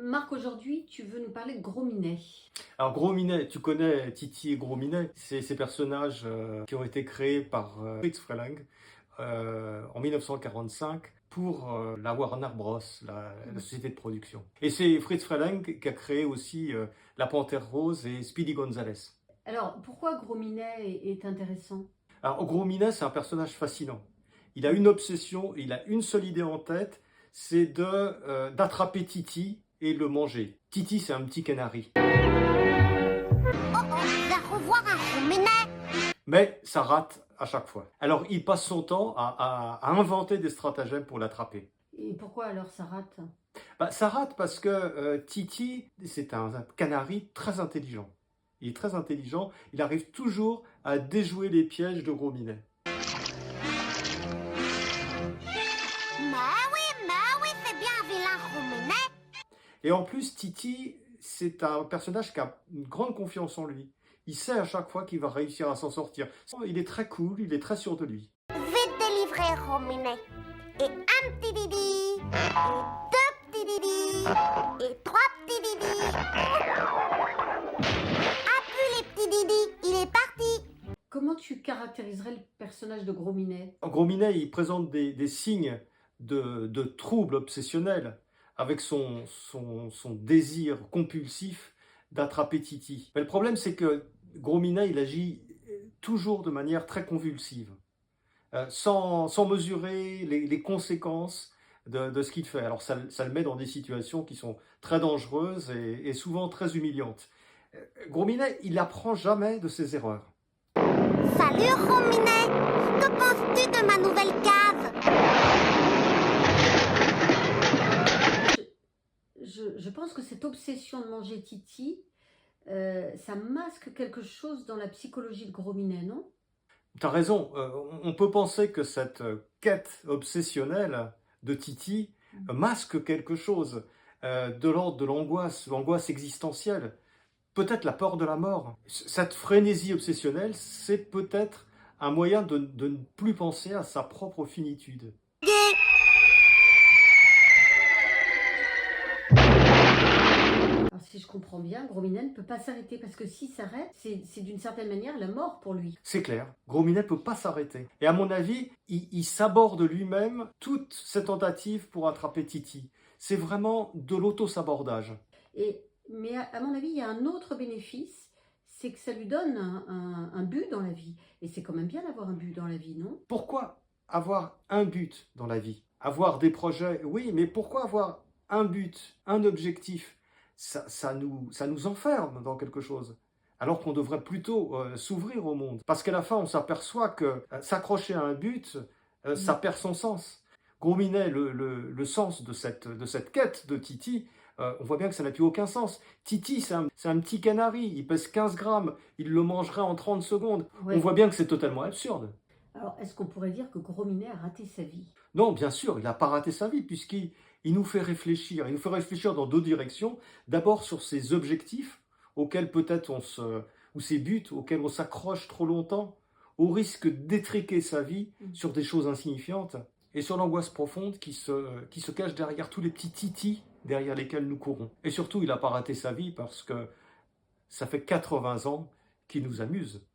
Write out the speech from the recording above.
Marc, aujourd'hui, tu veux nous parler de Gros Minet. Alors Gros Minet, tu connais Titi et Gros Minet, c'est ces personnages qui ont été créés par Fritz Freleng en 1945 pour la Warner Bros, la société de production. Et c'est Fritz Freleng qui a créé aussi La Panthère Rose et Speedy Gonzales. Alors, pourquoi Gros Minet est intéressant? Alors Gros Minet, c'est un personnage fascinant. Il a une obsession, il a une seule idée en tête, c'est d'attraper Titi et le manger. Titi, c'est un petit canari. Va revoir un Gros Minet. Mais ça rate à chaque fois. Alors il passe son temps à inventer des stratagèmes pour l'attraper. Et pourquoi alors ça rate? Ça rate parce que Titi, c'est un canari très intelligent. Il est très intelligent, il arrive toujours à déjouer les pièges de Gros Minet. Mais oui, c'est bien un vilain Gros Minet. Et en plus, Titi, c'est un personnage qui a une grande confiance en lui. Il sait à chaque fois qu'il va réussir à s'en sortir. Il est très cool, il est très sûr de lui. Vite délivré, Gros Minet. Et un petit didi. Et deux petits didi. Et trois petits didi. Appuie les petits didi, il est parti. Comment tu caractériserais le personnage de Gros Minet? Gros Minet, il présente des signes de troubles obsessionnels avec son désir compulsif d'attraper Titi. Mais le problème, c'est que Gros Minet, il agit toujours de manière très convulsive, sans mesurer les conséquences de ce qu'il fait. Alors ça le met dans des situations qui sont très dangereuses et souvent très humiliantes. Gros Minet, il n'apprend jamais de ses erreurs. Salut, Gros Minet. Que penses-tu de ma nouvelle cave? Je pense que cette obsession de manger Titi, ça masque quelque chose dans la psychologie de Gros Minet, non? Tu as raison, on peut penser que cette quête obsessionnelle de Titi masque quelque chose de l'ordre de l'angoisse existentielle, peut-être la peur de la mort. Cette frénésie obsessionnelle, c'est peut-être un moyen de ne plus penser à sa propre finitude. Alors, si je comprends bien, Gros Minet ne peut pas s'arrêter parce que s'il s'arrête, c'est d'une certaine manière la mort pour lui. C'est clair, Gros Minet ne peut pas s'arrêter. Et à mon avis, il saborde lui-même toute cette tentative pour attraper Titi. C'est vraiment de l'auto-sabordage. Mais à mon avis, il y a un autre bénéfice, c'est que ça lui donne un but dans la vie. Et c'est quand même bien d'avoir un but dans la vie, non? Pourquoi avoir un but dans la vie? Avoir des projets, oui, mais pourquoi avoir un but, un objectif? Ça nous enferme dans quelque chose, alors qu'on devrait plutôt s'ouvrir au monde. Parce qu'à la fin, on s'aperçoit que s'accrocher à un but, ça perd son sens. Gros Minet, le sens de cette quête de Titi, on voit bien que ça n'a plus aucun sens. Titi, c'est un petit canari, il pèse 15 grammes, il le mangerait en 30 secondes. Ouais. On voit bien que c'est totalement absurde. Alors, est-ce qu'on pourrait dire que Gros Minet a raté sa vie? Non, bien sûr, il n'a pas raté sa vie, puisqu'il nous fait réfléchir. Il nous fait réfléchir dans deux directions. D'abord sur ses objectifs, auxquels peut-être ou ses buts, auxquels on s'accroche trop longtemps, au risque d'étriquer sa vie sur des choses insignifiantes, et sur l'angoisse profonde qui se cache derrière tous les petits titis derrière lesquels nous courons. Et surtout, il n'a pas raté sa vie parce que ça fait 80 ans qu'il nous amuse.